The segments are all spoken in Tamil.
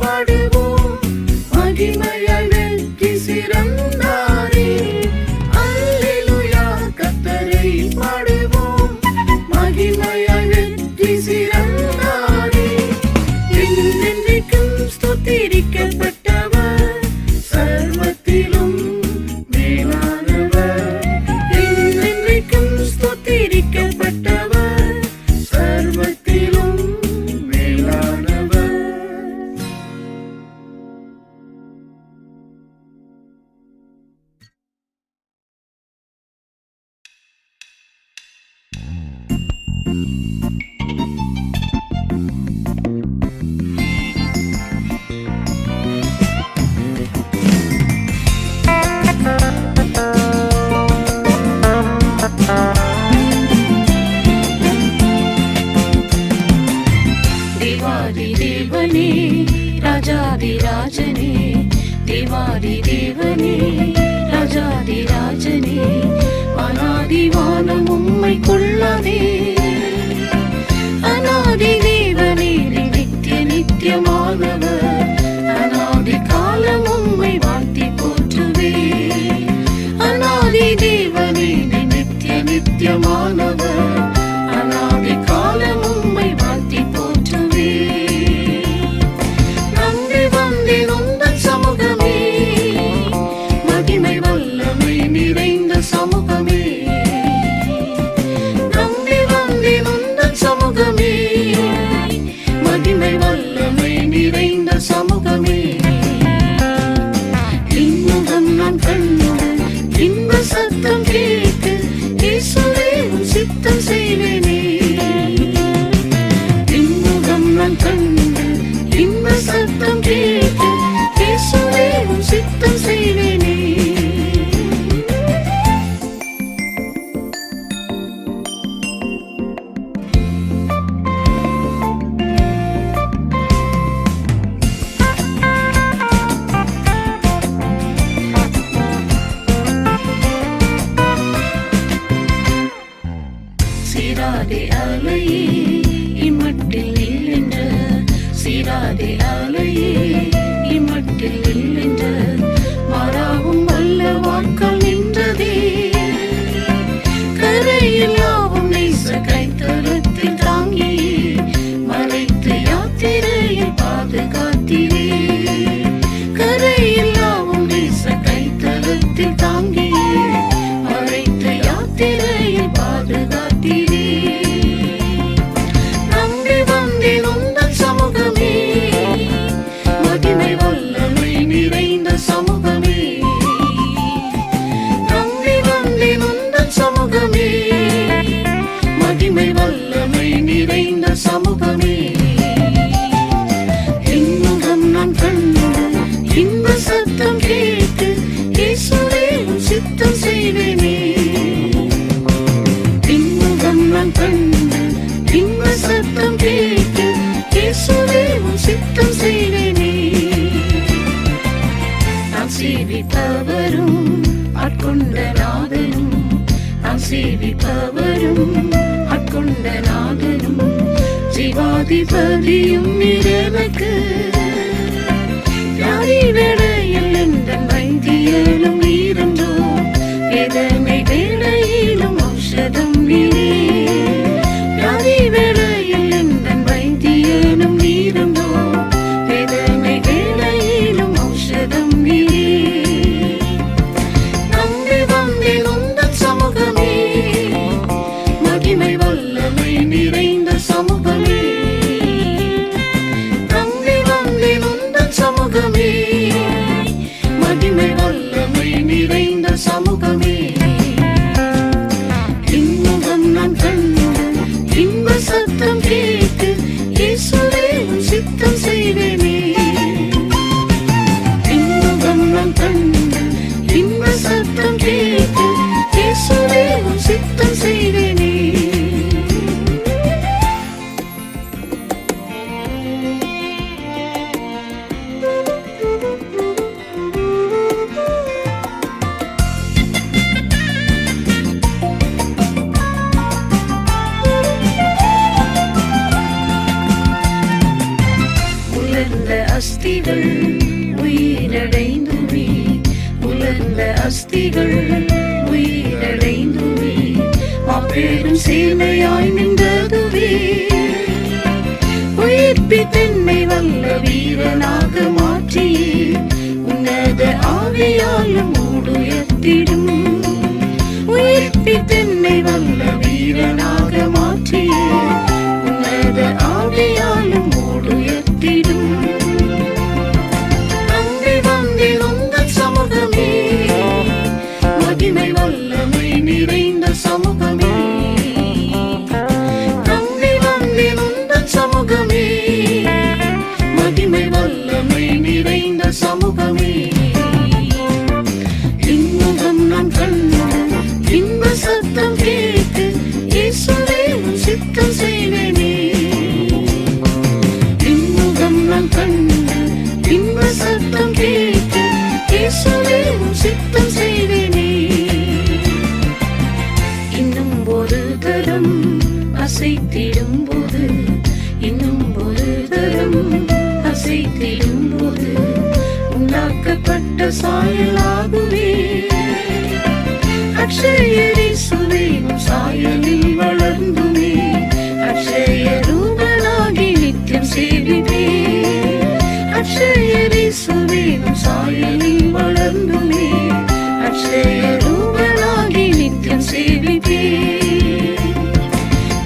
பாடுவோம், மகிமையாய் வெற்றி சிறந்தாரே. அல்லேலூயா கர்த்தரை பாடுவோம், மகிமையாய் வெற்றி சிறந்தாரே. என்றென்றைக்கும் ஸ்தோத்திரிக்கப்பட்டவர், சர்வத்திலும் மேலானவர். என்றென்றைக்கும் ஸ்தோத்திரிக்கப்பட்டவர், சர்வத்திலும் மேலானவர். தேவாதி தேவனே, ராஜாதி ராஜனே, தேவாதி தேவனே, ராஜாதி ராஜனே, அநாதி வானம் உம்மை கொள்ளாதே. அநாதி தேவனே, நித்திய நித்தியமானவர், அநாதி காலம் உம்மை வாழ்த்தி போற்றுவே. அநாதி தேவனே, நித்திய நித்தியமானவர், அநாதி காலம் உம்மை வாழ்த்தி போற்றுவே. நம்பி வந்தேன் உந்தன் சமூகமே, மகிமை வல்லமை நிறைந்த சமூகமே. நம்பி வந்தேன் உந்தன் சமூகமே, மகிமை வல்லமை நிறைந்த சமூகமே. இன்முகம் நான் கண்டு இன்ப சத்தம் கேட்டு, இயேசுவே உம் சித்தம் செய்வேனே. இன்முகம் நான் கண்டு இன்ப சத்தம் கேட்டு, இயேசுவே உம் சித்தம் செய்வேனே. சீராதே அலையே இம்மட்டில் இல்லென்ற, சீராதே அலையே இம்மட்டில் இல்லென்ற, மாறாவும் வல்ல வாக்கள் நின்றதே. கரையில் யாவும் நேச கைத்தலத்தில் தாங்கி, மறைத்து யாத்திரையில் பாதுகாத்திரே. கரையில் யாவும் நேச கைத்தலத்தில் தாங்கி, மறைத்து யாத்திரையில் பாதுகாத்திரே. நம்பி வந்தேன் உந்தன் சமூகமே, மகிமை வல்லமை நிறைந்த சமூகமே. நம்பி வந்தேன் உந்தன் சமூகமே, மகிமை வல்லமை நிறைந்த சமூகமே. இன்முகம் நான் கண்டு இன்ப சத்தம் கேட்டு, இயேசுவே உம் சித்தம் செய்வேனே. இன்முகம் நான் கண்டு இன்ப சத்தம் கேட்டு, இயேசுவே உம் சித்தம் செய்வேனே. நான் சேவிப்பவரும் ஆட்கொண்ட நாதனும், நான் சேவிப்பவரும் ஆட்கொண்ட நாதனும், ஜீவாதிபதியும் நீரனுக்கு. வியாதி வேளையில் எந்தன் வைத்தியனும் நீரென்றோ, வேதனை வேளையிலும் ஔஷதம் நீரே. வியாதி வேளையில் எந்தன் வைத்தியனும் நீரென்றோ, வேதனை வேளையிலும் ஔஷதம் நீரே. நம்பி வந்தேன் உந்தன் சமூகமே, மகிமை வல்லமை நிறைந்த சமூகமே. நம்பி அஸ்திகள் உயிரடைந்துமே, உலர்ந்த அஸ்திகள் உயிரடைந்துமே, மாபெரும் சேனையாய் நின்றதுவே. உயிர்ப்பித்தென்னை வல்ல வீரனாக மாற்றியே, உன்னத ஆவியாலும் உயர்த்திடும். உயிர்ப்பித்தென்னை வல்ல வீரனாக மாற்றியே, உன்னத ஆவியாலும் உயர்த்திடும். நம்பி வந்தேன் உந்தன் சமூகமே, மகிமை வல்லமை நிறைந்த சமூகமே. நம்பி வந்தேன் உந்தன் சமூகமே, மகிமை வல்லமை நிறைந்த சமூகமே. இன்முகம் நான் கண்டு இன்ப சத்தம் கேட்டு, இயேசுவே உம் சித்தம் செய்வேனே. இன்முகம் நான் கண்டு இன்ப சத்தம் கேட்டு, இயேசுவே உம் சித்தம் செய்வேனே. இன்னும் ஒரு தரம் அசைத்திடும் போது, இன்னும் ஒரு தரம் அசைத்திடும் போது, உண்டாக்கப்பட்ட சாயலாகுவே. அக்ஷயரே சுவேவும் சாயலில் வளர்ந்துமே, அக்ஷய ரூபனாகி நித்தியம் சேவிப்பே. அக்ஷயரே சுவேவும் சாயலில் வளர்ந்துமே, அக்ஷய ரூபனாகி நித்தியம் சேவிப்பே.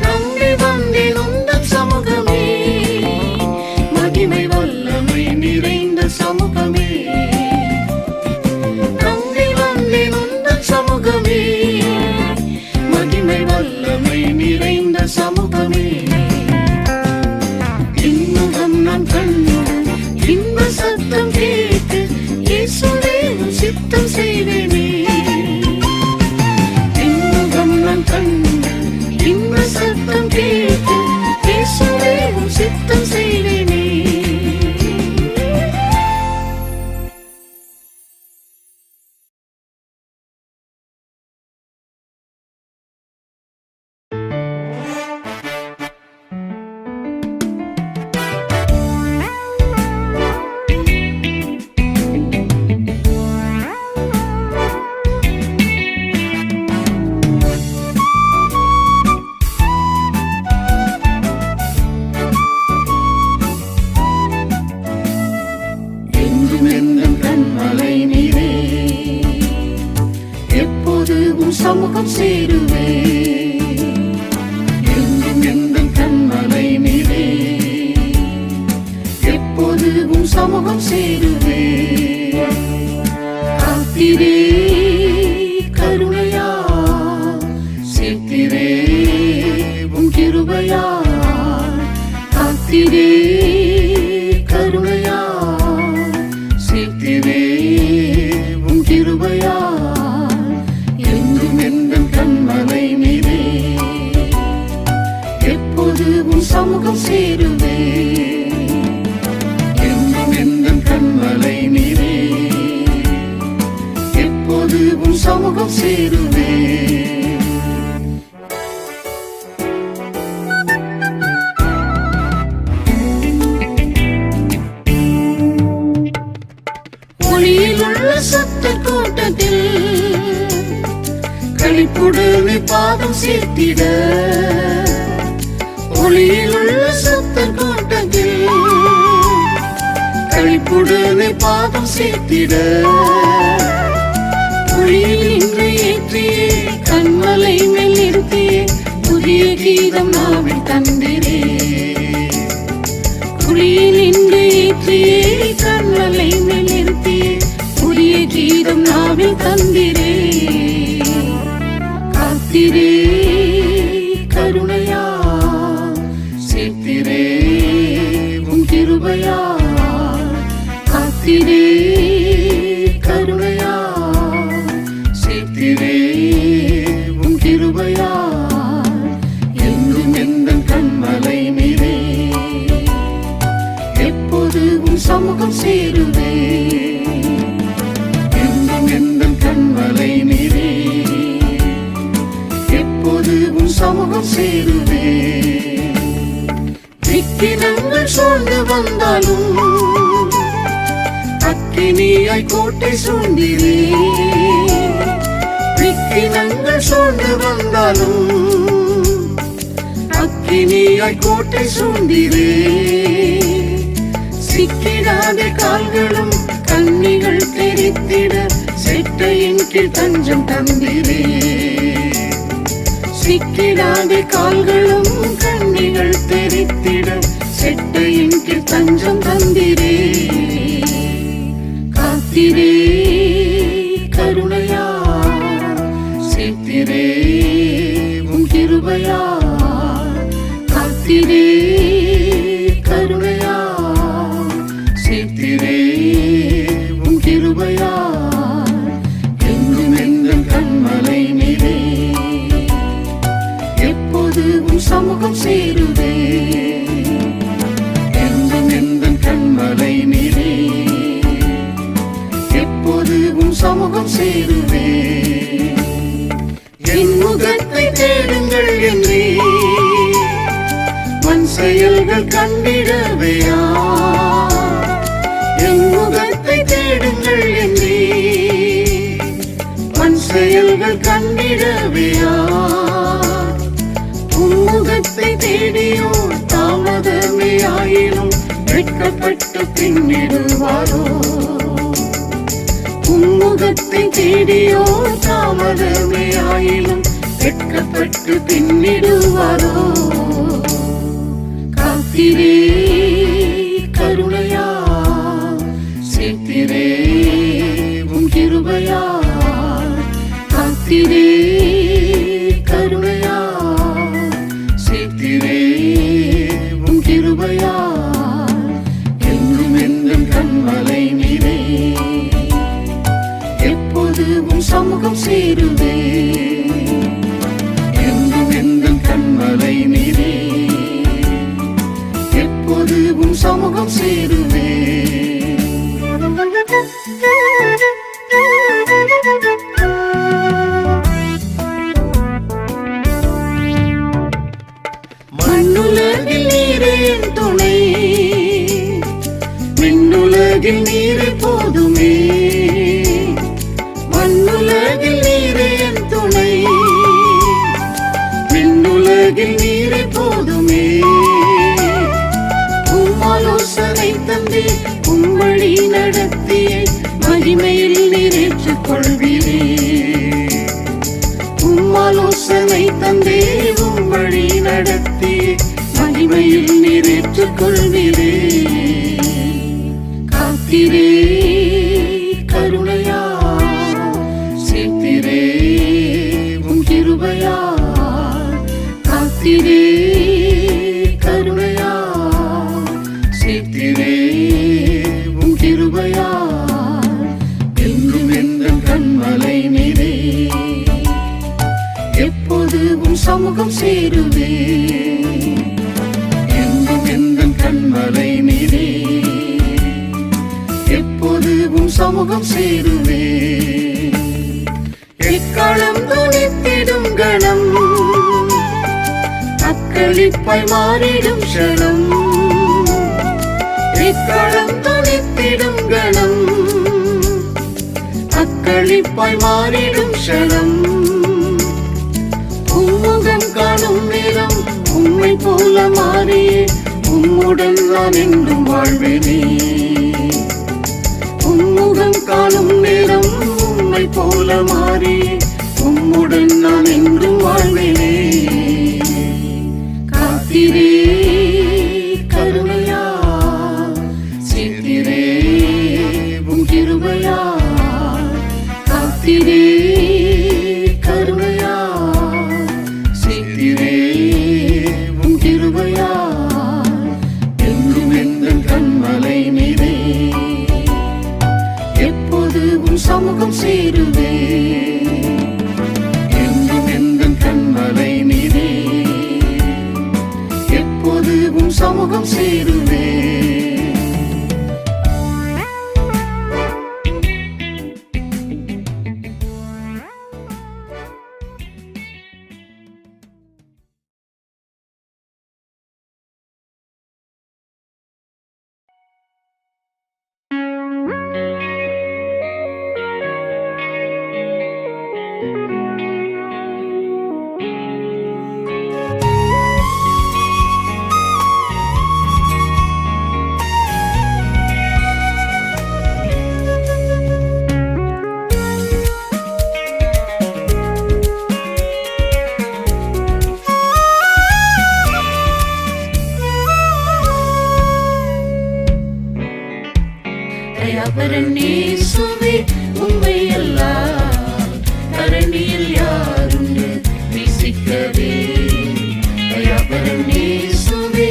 நம்பி வந்தேன் உந்தன் சமூகமே, மகிமை வல்லமை நிறைந்த சமூகமே. நம்பி வந்தேன் உந்தன் சமூகமே, மகிமை வல்லமை நிறைந்த சமூகமே. இன்முகம் நான் கண்டு இன்ப சத்தம் கேட்டு, இயேசுவே உம் சித்தம் செய்வேனே. இன்முகம் நான் கண்டு இன்ப சத்தம் கேட்டு, இயேசுவே உம் சித்தம் செய்வேனே. சமூகம் சேருவே, எங்கும் எந்தன் கண்மலை நீரே. எப்போது உம் சமூகம் சேருவே. காத்திரே கருணையா, சேர்த்திரே உம் கிருபையா. காத்திரே கருணையா, சேர்த்திரே உம் கிருபையா. கண்மலை நீரே, எப்போது உம் சமூகம் சேருவே. என்றும் எந்தன் கண்மலை நீரே, எப்போது உம் சமூகம் சேருவே. ஒளியில் உள்ள சத்த கூட்டத்தில் களிப்புடனே பாதம் சேர்த்திட, ஒளியில் உள்ள சத்தர் கூட்டத்தில் களிப்புடனே பாதம் சேர்த்திட. ஒளியில் இன்று ஏற்றியே, கண்மலை மேல் நிறுத்தியே, புதிய கீதம் நாவில் தந்திரே. ஒளியில் இன்று ஏற்றியே, கண்மலை மேல் நிறுத்தியே, புதிய கீதம் நாவில் தந்திரே. காத்திரே கருணையா, சேர்த்திரே உம் கிருபையா. காத்திரே கருணையா, சேர்த்திரே உம் கிருபையா. என்றும் எந்தன் கண்மலை நீரே, எப்போது உம் சமூகம் சேருவே. என்றும் எந்தன் கண்மலை நீரே, உம் சமூகம் சேருவே. விக்கினங்கள் சூழ்ந்து வந்தாலும், அக்கினியாய் கோட்டை சூழ்ந்திரே. விக்கினங்கள் சூழ்ந்து வந்தாலும் அக்கினியாய் கோட்டை சூழ்ந்திரே. சிக்கிடாத கால்களும் கண்ணிகள் தெரித்திட செட்டையின் கீழ் தஞ்சம் தந்திரே. சிக்கிடாத கால்களும் கண்ணிகள் தெரித்திட செட்டையின் கீழ் தஞ்சம் தந்திரே. காத்திரே கருணையா சேர்த்திரே உம் கிருபையா. காத்திரே கருணையா சேர்த்திரே உம் கிருபையா. என்றும் எங்கள் கண்மலை நீரே. எப்போது உம் சமூகம் சேருவே. என்றும் எங்கள் கண்மலை நீரே. எப்போது உம் சமூகம் சேருவே. என் முகத்தை தேடுங்கள் என்றே மண் செயல்கள் கண்டிடவையா. என் முகத்தை தேடுங்கள் என்றே மண் செயல்கள் கண்டிடவையா. உம்முகத்தை தேடியோ தாமதமே ஆயினும் வெட்கப்பட்டு பின்னிடுவாரோ. உம்முகத்தை தேடியோ தாமதமே ஆயினும் வெட்கப்பட்டு பின்னிடுவாரோ. காத்திரே கருணையா சேர்த்திரே உம் கிருபையா. காத்திரே கருணையா சேர்த்திரே உம் கிருபையா. என்றும் எங்கள் கண்மலை நீரே. எப்போது உம் சமூகம் சேருவே. என்றும் எங்கள் கண்மலை நீரே. எப்போது உம் சமூகம் சேருவே. மண்ணுலகில் நீரே என் துணை. விண்ணுலகில் நீரே போதுமே. மண்ணுலகில் நீரே என் துணை. விண்ணுலகில் நீரே போதுமே. ஆலோசனை தந்தே உம்மழி நடத்தியே மகிமையில் நிறைவேற்றிக் கொள்வீரே. ஆலோசனை தந்தே உம்மழி நடத்தியே மகிமையில் நிறைவேற்றிக் கொள்வீரே. காத்திரே கருணையா சேர்த்திரே உம் கிருபையா. காத்திரே கருணையா சேர்த்திரே உம் கிருபையா. என்றும் எங்கள் கண்மலை நீரே. எப்போது உம் சமூகம் சேருவே. என்றும் எங்கள் கண்மலை நீரே. எப்போது உம் சமூகம் சேருவே. எக்காலம் துணித்திடும் கணம் அக்களிப்பாய் மாறிடும் க்ஷணம். எக்காலம் துணித்திடும் கணம் அக்களிப்பாய் மாறிடும் க்ஷணம். உம்முகம் காணும் நேரம் உம்மை போல மாறியே உம்முடன் நான் என்றும் வாழ்வேனே. உம்முகம் காணும் நேரம் உம்மை போல மாறியே உம்முடன் நான் என்றும் வாழ்வேனே. காத்திரே கருணையா சேர்த்திரே உம் கிருபையா. காத்திரே கருணையா சேர்த்திரே உம் கிருபையா. என்றும் எங்கள் கண்மலை நீரே. எப்போது உம் சமூகம் சேருவே. என்றும் எங்கள் கண்மலை நீரே. எப்போது உம் சமூகம் சேருவே. தயாபரன் இயேசுவே உம்மை அல்லால் தரணியில் யாருண்டு நேசிக்கவே. தயாபரன் இயேசுவே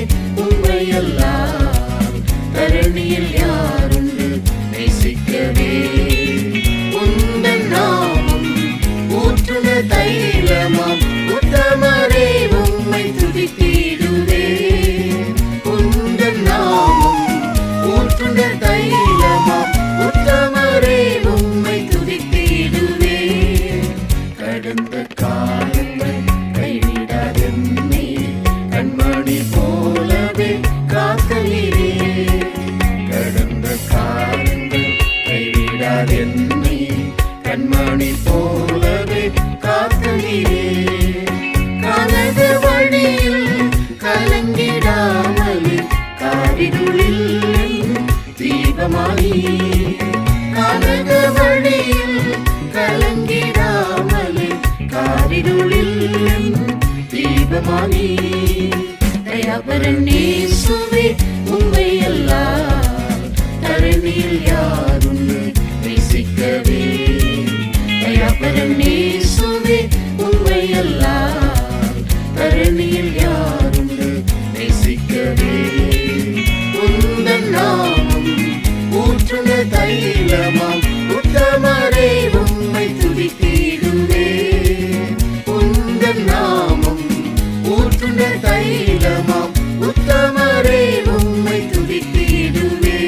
உம்மை அல்லால் தரணியில் யாருண்டு நேசிக்கவே. உந்தன் நாமம் ஊற்றுன தைலமாம் உத்தமரே உம்மை துதித்திடுவே. உந்தன் நாமம் ஊற்றுன தைலமாம் உத்தமரே உம்மை துதித்திடுவே. கடந்த காலங்கள் கைவிடாதென்னை கண்மணி போலவே காத்தலிலே. கடந்த காலங்கள் கைவிடாதென்னை கண்மணி போலவே காத்தலிலே. கனக வழியில் கலங்கிடாமல் காரிருளில் தீபமானி. கனக வழியில் கலங்கிடாமல் காரிருளில் தீபமானி. தயாபரன் இயேசுவே உம்மை அல்லால் தரணியில் யாருண்டு நேசிக்கவே. தயாபரன் இயேசுவே உம்மை அல்லால் தரணியில் யாருண்டு நேசிக்கவே. உந்தன் நாமம் ஊற்றுன தைலமாம் உத்தமரே உம்மை துதித்திடுவே. உந்தன் நாமம் ஊற்றுன தைலமாம் உத்தமரே உம்மை துதித்திடுவே.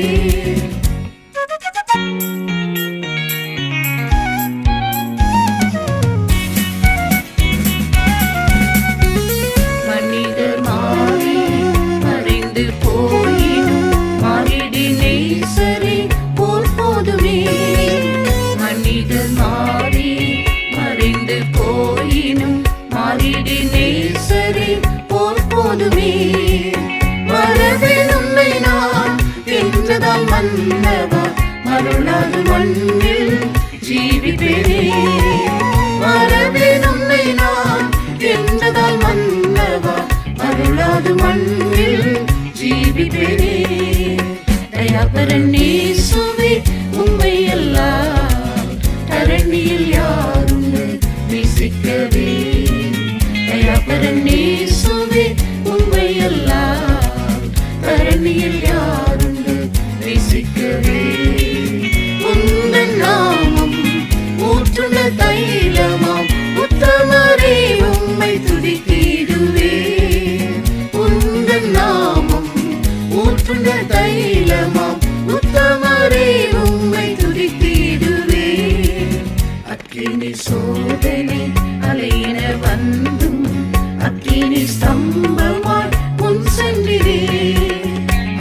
மனிதர் மாறி மறைந்து போயினும் மாறிடி நேசரே போர் போதுமே. மனிதர் மாறி மறைந்து போயினும் மாறிடி நேசரே போர் போதுமே. வரவேன் உம்மை நான் என்றதால் மன்னவா மருளாது மண்ணில் ஜீவிப்பேனே. வரவேன் உம்மை நான் என்றதால் மன்னவா மருளாது மண்ணில் ஜீவிப்பேனே. தயாபரன் இயேசுவே உம்மை அல்லால் தரணியில் யாருண்டு நேசிக்கவே. தயாபரன் இயேசுவே உம்மை அல்லால் தரணியில் யாருண்டு நேசிக்கவே. உந்தன் நாமம் ஊற்றுன தைலமாம் உத்தமரே உம்மை துதித்திடுவே. உந்தன் நாமம் ஊற்றுன தைலமாம் உத்தமரே உம்மை துதித்திடுவே. அக்கினி சோதனை அலையின வந்தும் அக்கினி ஸ்தம்பமாய் முன் சென்றிரே.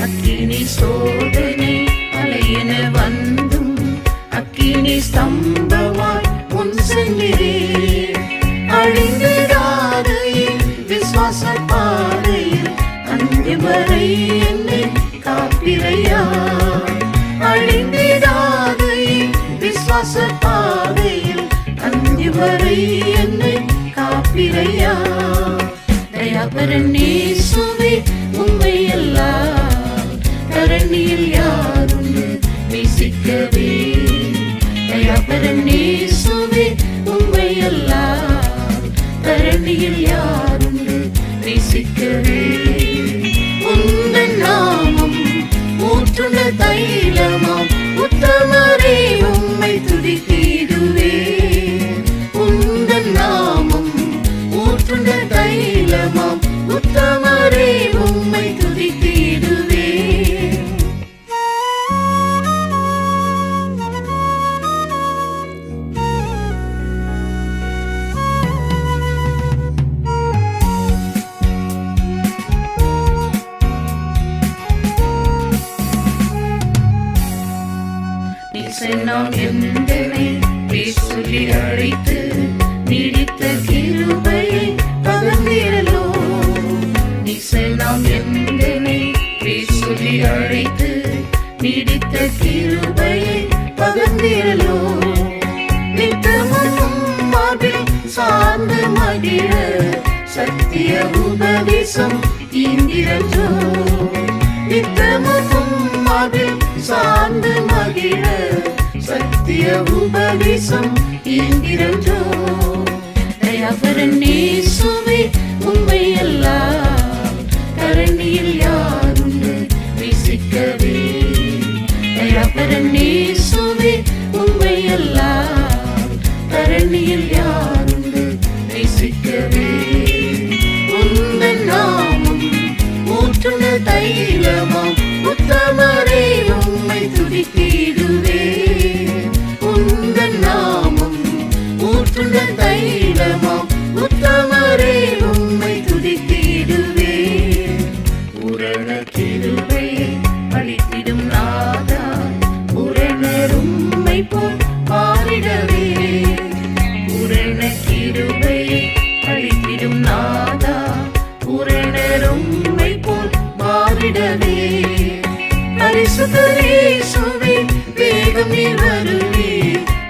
அக்கினி சோதனை அலையின வந்தும் அக்கினி ஸ்தம்பமாய் முன் சென்றிரே. அழிந்திடாத விசுவாச பாதையில் அந்திய வரை என்னை காப்பிரையா. அழிந்திடாத விசுவாச பாதையில் அந்திய வரை என்னை காப்பிரையா. தயாபரன் இயேசுவே உம்மை அல்லால் தரணியில் யாருண்டு நேசிக்கவே. தயாபரன் இயேசுவே உம்மை அல்லால் தரணியில் யாருண்டு நேசிக்கவே. உந்தன் நாமம் ஊற்றுன தைலமாம் உத்தமரே உம்மை துதித்திடுவே. உந்தன் நாமம் ஊற்றுன தைலமாம் உத்தமரே உம்மை துதித்திடுவே. நேசனாம் எந்தனை பேர் சொல்லி அழைத்து நீடித்த கிருபையை பகிர்ந்திடலோ. நேசனாம் எந்தனை பேர் சொல்லி அழைத்து நீடித்த கிருபையை பகிர்ந்திடலோ. நித்தமும் மார்பில் சார்ந்து மகிழ சத்திய உபதேசம் இந்திரோ. நித்தமும் மார்பில் சார்ந்து மகிழ மகிழ சத்திய உபதேசம் என்கிறோ தயாபரன் இயேசுவே உம்மை எல்லாம் தரணியில் யாருண்டு நேசிக்கவே தயாபரன் இயேசுவே உம்மை எல்லாம் தரணியில் யாருண்டு நேசிக்கவே உந்தன் நாமம் ஊற்றுன தைலமாம் உத்தமரே உம்மை துதித்திடுவே உந்தன் நாமம் ஊற்றுன தைலமாம் உத்தமரே உம்மை துதித்திடுவே பூரண கிருபையை அளித்திடும் நாதா பூரணர் உம்மை போல் பாடிடவே பூரண கிருபையை அளித்திடும் நாதா பூரணர் உம்மை போல் பாடிடவே பரிசுத்தரேசுவே வேகம் நீர் வருவே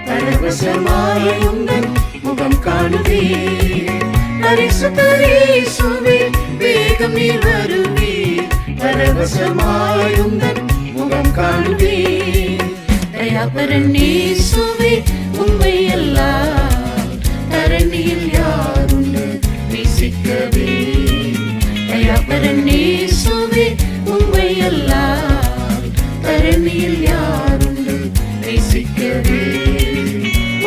பரவசமாய் உந்தன் முகம் காணுவே பரிசுத்தரேசுவே வேகம் நீர் வருவே பரவசமாய் உந்தன் முகம் காணுவே தயாபரன் இயேசுவே உம்மை எல்லாம் தரணியில் யாருண்டு நேசிக்கவே தயாபரன் இயேசுவே உம்மை எல்லாம் தரணியில் யாருண்டு நேசிக்கவே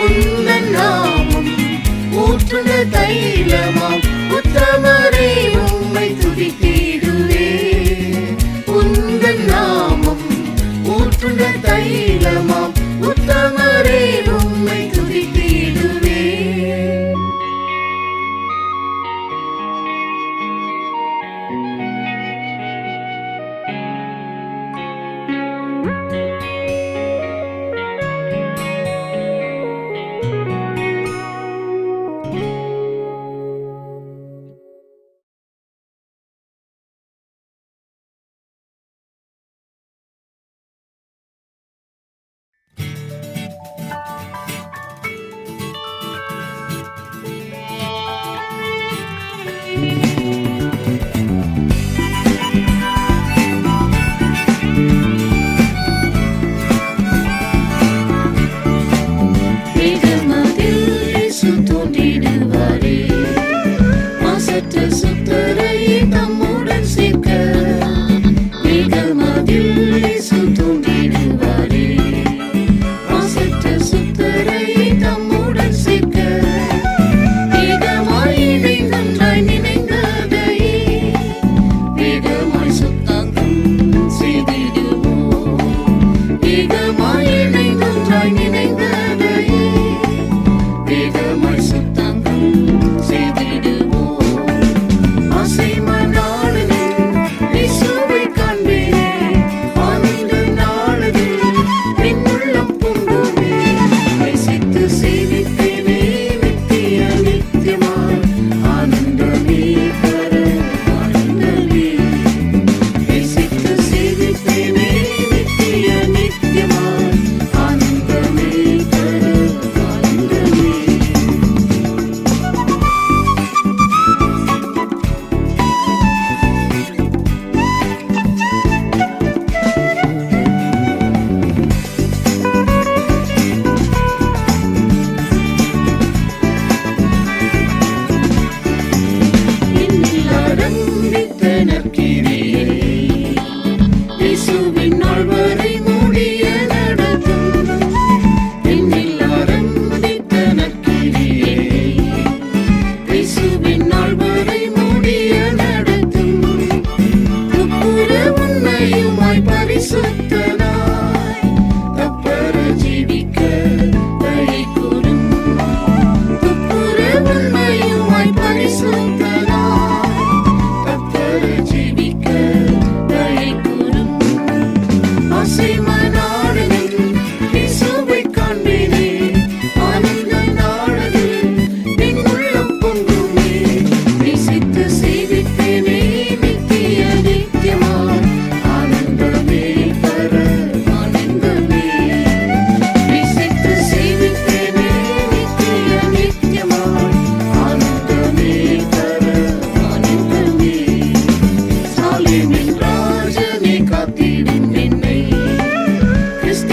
உந்தன் நாமம் ஊற்றுன தைலமாம் உத்தமரே உம்மை துதித்திடுவே உந்தன் நாமம் ஊற்றுன தைலமாம் உத்தமரே உம்மை துதித்திடுவே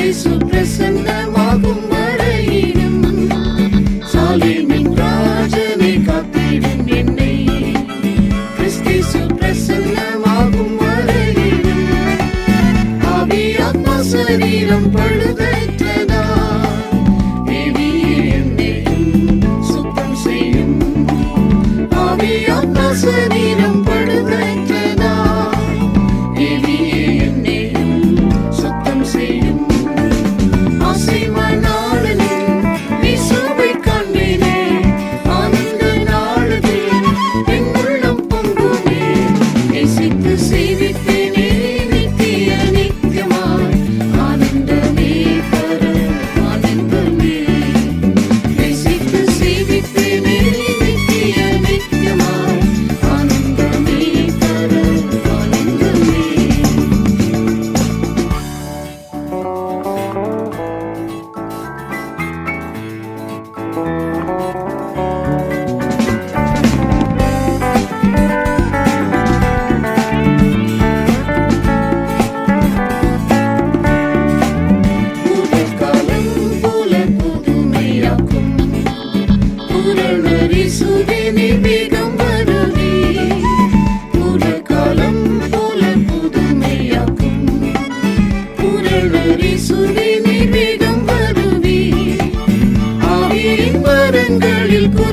கிறிஸ்தேசு பிரசன்னமாகும் வரையிலும் சாலேமின் ராஜனை காத்திடும் என்னை கிறிஸ்தேசு பிரசன்னமாகும் வரையிலும் ஆவி ஆத்மா சரீரம் பழுதற்றதா சரீரம் பழுதற்றதா தேவியே என்னையும் சுத்தம் செய்யும் ஆசைமா நாளில் இயேசுவை காண்பேனே ஆனந்த நாளில் என் உள்ளம் பொங்குமே நேசித்து சேவிப்பேனே நித்திய நித்தியமாய் ஆனந்தமே தர ஆனந்தமே நேசித்து சேவிப்பேனே நித்திய நித்தியமாய்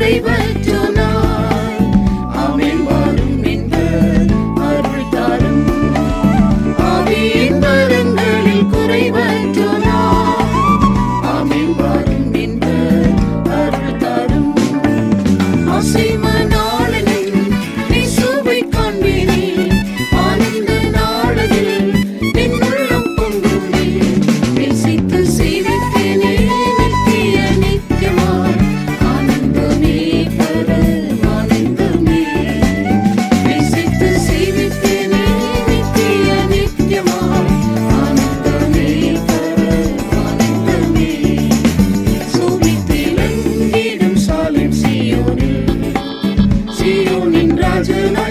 குறைவற்றோனாய் ஆமென் வாரும் என்ற அருள் தாரும் ஆவியின் வரங்களில் குறைவற்றோனாய் ஆமென் வாரும் என்ற அருள் தாரும் ஆசைமா நாளில் இயேசுவை காண்பேனே ஆனந்த நாளில் என் உள்ளம் பொங்குமே நேசித்து சேவிப்பேனே நித்திய நித்தியமாய்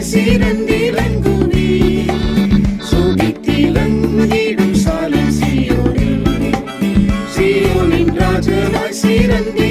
சிறந்திலங்குவே சோபித்திலங்கிடும் சாலை சீயோனில் சீயோனின் ராஜனாய் சிறந்தி